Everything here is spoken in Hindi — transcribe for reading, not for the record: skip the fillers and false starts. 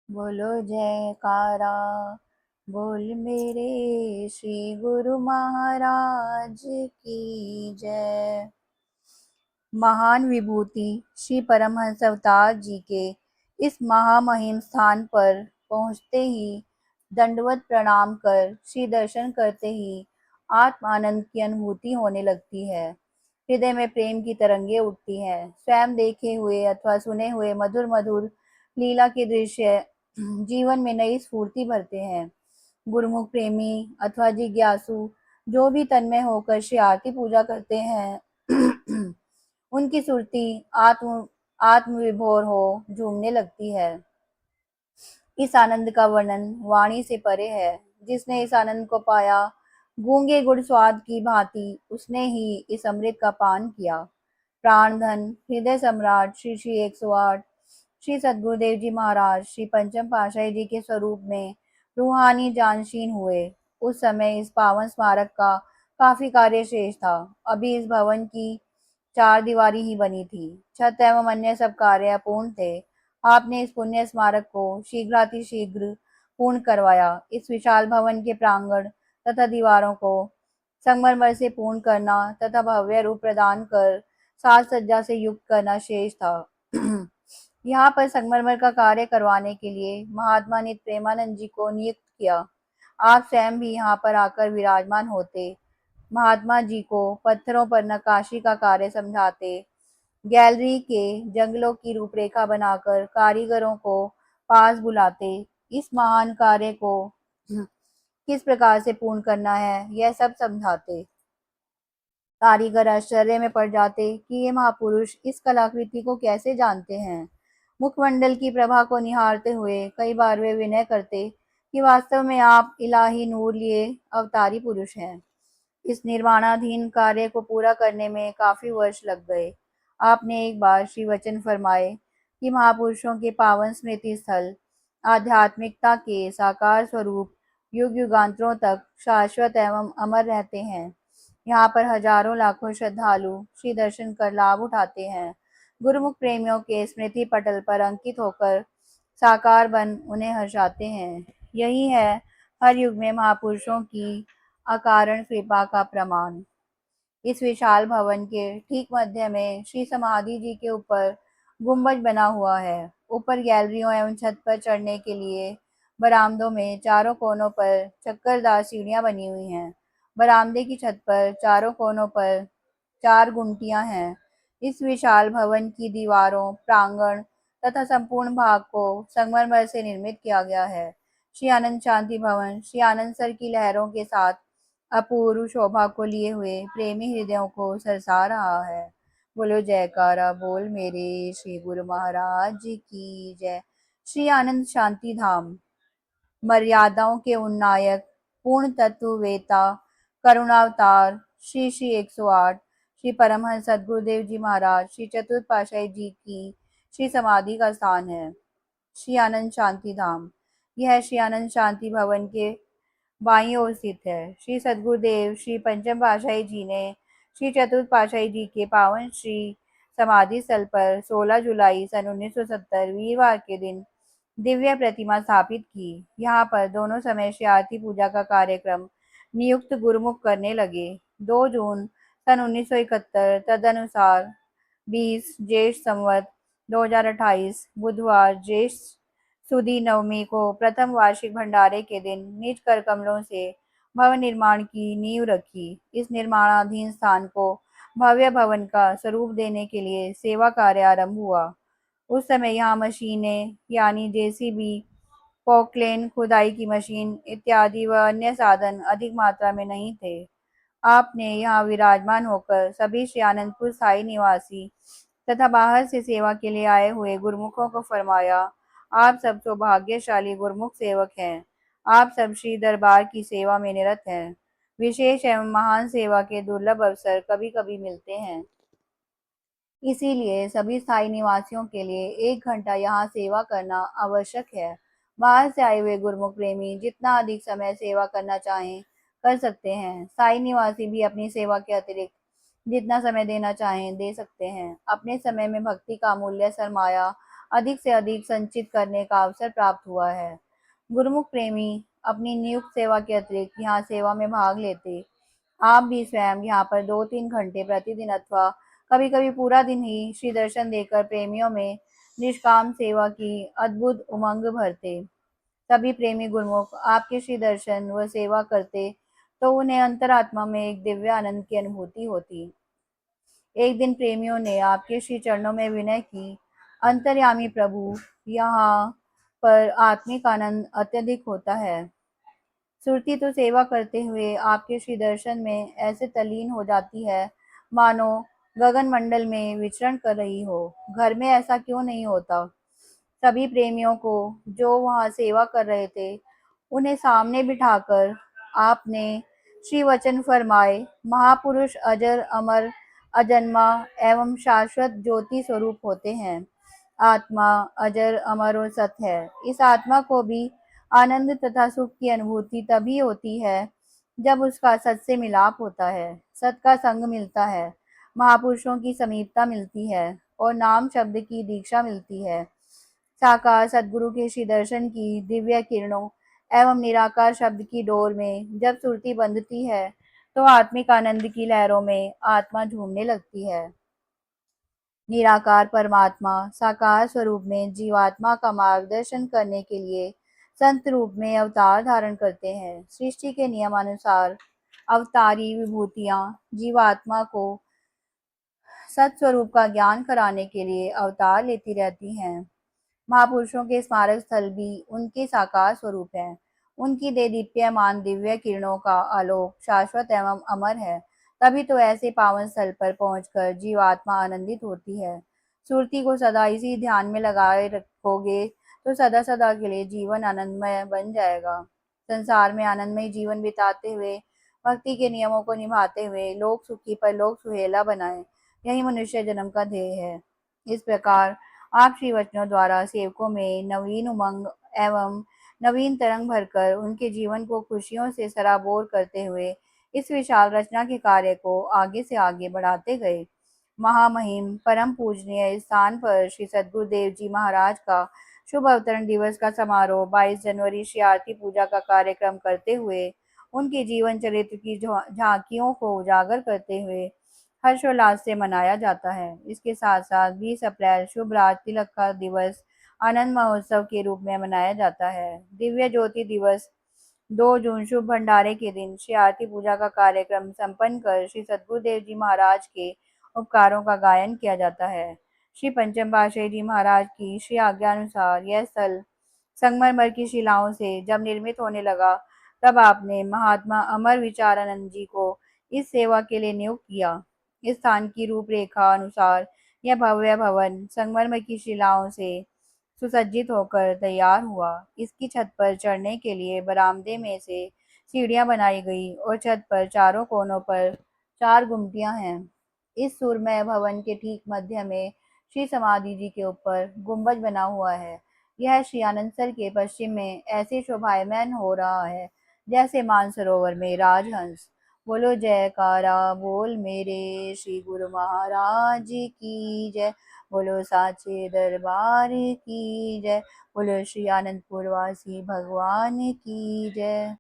बोलो जयकारा, बोल मेरे श्री गुरु महाराज की जय। महान विभूति श्री परमहंस अवतार जी के इस महामहिम स्थान पर पहुँचते ही दंडवत प्रणाम कर श्री दर्शन करते ही आत्मानंद की अनुभूति होने लगती है। हृदय में प्रेम की तरंगे उठती हैं। स्वयं देखे हुए अथवा सुने हुए मधुर मधुर लीला के दृश्य जीवन में नई स्फूर्ति भरते हैं। गुरुमुख प्रेमी अथवा जिज्ञासु जो भी तन्मय होकर श्री आरती पूजा करते हैं उनकी सुरती आत्म विभोर हो झूमने लगती है। इस आनंद का वर्णन वाणी से परे है। जिसने इस आनंद को पाया, गूंगे गुड़ स्वाद की भांति उसने ही इस अमृत का पान किया। प्राण धन हृदय सम्राट श्री श्री 108 श्री सद्गुरुदेव जी महाराज श्री पंचम पातशाही जी के स्वरूप में रूहानी जानशीन हुए। उस समय इस पावन स्मारक का काफी कार्य शेष था। अभी इस भवन की चार दीवारी ही बनी थी। छत एवं अन्य सब कार्य अपूर्ण थे। आपने इस पुण्य स्मारक को शीघ्रातिशीघ्र पूर्ण करवाया। इस विशाल भवन के प्रांगण तथा दीवारों को संगमरमर से पूर्ण करना तथा भव्य रूप प्रदान कर साज सज्जा से युक्त करना शेष था। यहाँ पर संगमरमर का कार्य करवाने के लिए महात्मा ने प्रेमानंद जी को नियुक्त किया। आप स्वयं भी यहाँ पर आकर विराजमान होते, महात्मा जी को पत्थरों पर नक्काशी का कार्य समझाते, गैलरी के जंगलों की रूपरेखा बनाकर कारीगरों को पास बुलाते, इस महान कार्य को किस प्रकार से पूर्ण करना है यह सब समझाते। कारीगर आश्चर्य में पड़ जाते कि ये महापुरुष इस कलाकृति को कैसे जानते हैं। मुखमंडल की प्रभा को निहारते हुए कई बार वे विनय करते कि वास्तव में आप इलाही नूर लिए अवतारी पुरुष हैं। इस निर्माणाधीन कार्य को पूरा करने में काफी वर्ष लग गए। आपने एक बार श्री वचन फरमाए कि महापुरुषों के पावन स्मृति स्थल आध्यात्मिकता के साकार स्वरूप युग युगांतरों तक शाश्वत एवं अमर रहते हैं। यहाँ पर हजारों लाखों श्रद्धालु श्री दर्शन कर लाभ उठाते हैं। गुरुमुख प्रेमियों के स्मृति पटल पर अंकित होकर साकार बन उन्हें हर्षाते हैं। यही है हर युग में महापुरुषों की अकारण कृपा का प्रमाण। इस विशाल भवन के ठीक मध्य में श्री समाधि जी के ऊपर गुंबज बना हुआ है। ऊपर गैलरियों एवं छत पर चढ़ने के लिए बरामदों में चारों कोनों पर चक्करदार सीढ़ियां बनी हुई हैं। बरामदे की छत पर चारों कोनों पर चार गुमटियां हैं। इस विशाल भवन की दीवारों, प्रांगण तथा संपूर्ण भाग को संगमरमर से निर्मित किया गया है। श्री आनंद शांति भवन श्री आनंद सर की लहरों के साथ अपूर्व शोभा को लिए हुए प्रेमी हृदयों को सरसा रहा है। बोलो जयकारा, बोल मेरे श्री गुरु महाराज की जय। श्री आनंद शांति धाम मर्यादाओं के उन्नायक, पूर्ण तत्व वेता, करुणावतार श्री श्री 108 श्री परमहंस सद्गुरुदेव जी महाराज श्री चतुर्थ पातशाही जी की श्री समाधि का स्थान है। श्री आनंद शांति धाम यह श्री आनंद शांति भवन के बाईं ओर स्थित है। श्री सद्गुरुदेव श्री पंचम पातशाही जी ने श्री चतुर्थ पातशाही जी के पावन श्री समाधि स्थल पर 16 जुलाई सन 1970 वीरवार के दिन दिव्य प्रतिमा स्थापित की। यहाँ पर दोनों समय श्री आरती पूजा का कार्यक्रम नियुक्त गुरुमुख करने लगे। 2 जून सन 1971 तदनुसार 20 ज्येष्ठ संवत 2028 बुधवार ज्येष्ठ सुदी नवमी को प्रथम वार्षिक भंडारे के दिन निज कर कमलों से भवन निर्माण की नींव रखी। इस निर्माणाधीन स्थान को भव्य भवन का स्वरूप देने के लिए सेवा कार्य आरंभ हुआ। उस समय यहाँ मशीनें यानी जेसीबी, पोकलेन, खुदाई की मशीन इत्यादि व अन्य साधन अधिक मात्रा में नहीं थे। आपने यहाँ विराजमान होकर सभी श्री आनंदपुर स्थायी निवासी तथा बाहर से सेवा के लिए आए हुए गुरुमुखों को फरमाया, आप सब सौभाग्यशाली गुरुमुख सेवक हैं। आप सब श्री दरबार की सेवा में निरत हैं। विशेष एवं महान सेवा के दुर्लभ अवसर कभी कभी मिलते हैं। इसीलिए सभी स्थायी निवासियों के लिए 1 घंटा यहाँ सेवा करना आवश्यक है। बाहर से आए हुए गुरुमुख प्रेमी जितना अधिक समय सेवा करना चाहें कर सकते हैं। स्थायी निवासी भी अपनी सेवा के अतिरिक्त जितना समय देना चाहें दे सकते हैं। अपने समय में भक्ति का अमूल्य सरमाया अधिक से अधिक संचित करने का अवसर प्राप्त हुआ है। गुरुमुख प्रेमी अपनी नियुक्त सेवा के अतिरिक्त यहाँ सेवा में भाग लेते। आप भी स्वयं यहाँ पर 2-3 घंटे प्रतिदिन अथवा कभी कभी पूरा दिन ही श्री दर्शन देकर प्रेमियों में निष्काम सेवा की अद्भुत उमंग भरते। सभी प्रेमी गुरुमुख आपके श्री दर्शन व सेवा करते तो उन्हें अंतरात्मा में एक दिव्य आनंद की अनुभूति होती। एक दिन प्रेमियों ने आपके श्री चरणों में विनय की, अंतर्यामी प्रभु, यहाँ पर आत्मिक आनंद अत्यधिक होता है। सुरती तो सेवा करते हुए आपके श्री दर्शन में ऐसे तल्लीन हो जाती है मानो गगन मंडल में विचरण कर रही हो। घर में ऐसा क्यों नहीं होता? सभी प्रेमियों को जो वहां सेवा कर रहे थे उन्हें सामने बिठाकर आपने श्री वचन फरमाए, महापुरुष अजर अमर अजन्मा एवं शाश्वत ज्योति स्वरूप होते हैं। आत्मा अजर अमर और सत्य है। इस आत्मा को भी आनंद तथा सुख की अनुभूति तभी होती है जब उसका सत से मिलाप होता है, सत का संग मिलता है, महापुरुषों की समीपता मिलती है और नाम शब्द की दीक्षा मिलती है। साकार सदगुरु के श्री दर्शन की दिव्य किरणों एवं निराकार शब्द की डोर में जब सुरती बंधती है तो आत्मिक आनंद की लहरों में आत्मा झूमने लगती है। निराकार परमात्मा साकार स्वरूप में जीवात्मा का मार्गदर्शन करने के लिए संत रूप में अवतार धारण करते हैं। सृष्टि के नियमानुसार अवतारी विभूतियां जीवात्मा को सत्स्वरूप का ज्ञान कराने के लिए अवतार लेती रहती हैं। महापुरुषों के स्मारक स्थल भी उनके साकार स्वरूप हैं। उनकी दे दीप्यमान दिव्य किरणों का आलोक शाश्वत एवं अमर है। तभी तो ऐसे पावन स्थल पर पहुंचकर जीवात्मा आनंदित होती है। सुरती को सदा इसी ध्यान में लगाए रखोगे तो सदा सदा के लिए जीवन आनंदमय बन जाएगा। संसार में आनंदमय जीवन बिताते हुए भक्ति के नियमों को निभाते हुए लोक सुखी पर लोक सुहेला बनाए, यही मनुष्य जन्म का ध्येय है। इस प्रकार आप श्री वचनों द्वारा सेवकों में नवीन उमंग एवं नवीन तरंग भरकर उनके जीवन को खुशियों से सराबोर करते हुए इस विशाल रचना के कार्य को आगे से आगे बढ़ाते गए। महामहिम परम पूजनीय स्थान पर श्री सद्गुरुदेव जी महाराज का शुभ अवतरण दिवस का समारोह 22 जनवरी श्री आरती पूजा का कार्यक्रम करते हुए उनके जीवन चरित्र की झांकियों को उजागर करते हुए हर्षोल्लास से मनाया जाता है। इसके साथ साथ 20 अप्रैल शुभ राज तिलक का दिवस आनंद महोत्सव के रूप में मनाया जाता है। दिव्य ज्योति दिवस 2 जून शुभ भंडारे के दिन श्री आरती पूजा का कार्यक्रम संपन्न कर श्री सद्गुरुदेव जी महाराज के उपकारों का गायन किया जाता है। श्री पंचम पातशाही जी महाराज की श्री आज्ञा अनुसार यह स्थल संगमरमर की शिलाओं से जब निर्मित होने लगा तब आपने महात्मा अमर विचारानंद जी को इस सेवा के लिए नियुक्त किया। इस स्थान की रूपरेखा अनुसार यह भव्य भवन संगमरमर की शिलाओं से सुसज्जित होकर तैयार हुआ। इसकी छत पर चढ़ने के लिए बरामदे में से सीढ़ियां बनाई गई और छत पर चारों कोनों पर 4 गुम्बदियां हैं। इस सुरमय भवन के ठीक मध्य में श्री समाधि जी के ऊपर गुंबज बना हुआ है। यह श्री आनंदसर के पश्चिम में ऐसे शोभायमान हो रहा है जैसे मानसरोवर में राजहंस। बोलो जयकारा बोल मेरे श्री गुरु महाराज की जय। बोलो साचे दरबार की जय। बोलो श्री आनंदपुर वासी भगवान की जय।